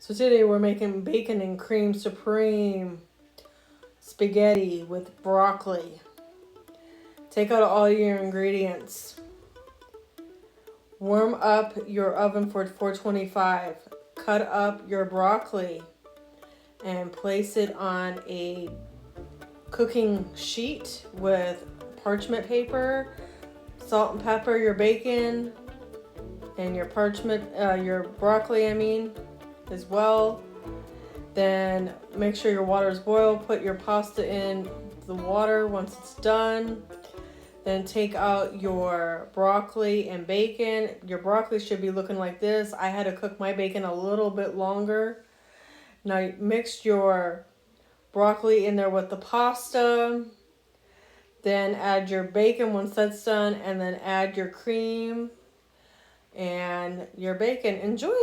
So today we're making bacon and cream supreme spaghetti with broccoli. Take out all your ingredients. Warm up your oven for 425. Cut up your broccoli and place it on a cooking sheet with parchment paper. Salt and pepper your bacon and your your broccoli, as well. Then make sure your water is boiled. Put your pasta in the water once it's done. Then take out your broccoli and bacon. Your broccoli should be looking like this. I had to cook my bacon a little bit longer. Now mix your broccoli in there with the pasta. Then add your bacon once that's done, and then add your cream and your bacon. Enjoy!